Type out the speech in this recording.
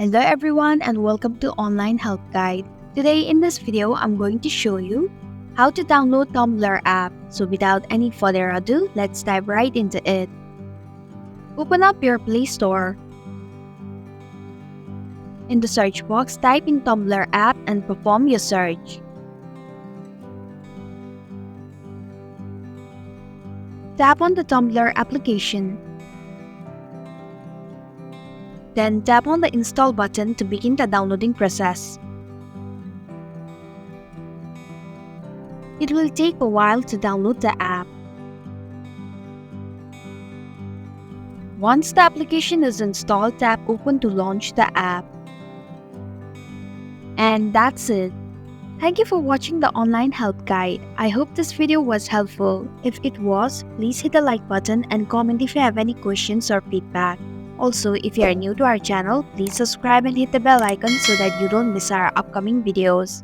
Hello everyone and welcome to Online Help Guide. Today in this video, I'm going to show you how to download Tumblr app. So without any further ado, let's dive right into it. Open up your Play Store. In the search box, type in Tumblr app and perform your search. Tap on the Tumblr application. Then tap on the install button to begin the downloading process. It will take a while to download the app. Once the application is installed, tap Open to launch the app. And that's it. Thank you for watching the Online Help Guide. I hope this video was helpful. If it was, please hit the like button and comment if you have any questions or feedback. Also, if you are new to our channel, please subscribe and hit the bell icon so that you don't miss our upcoming videos.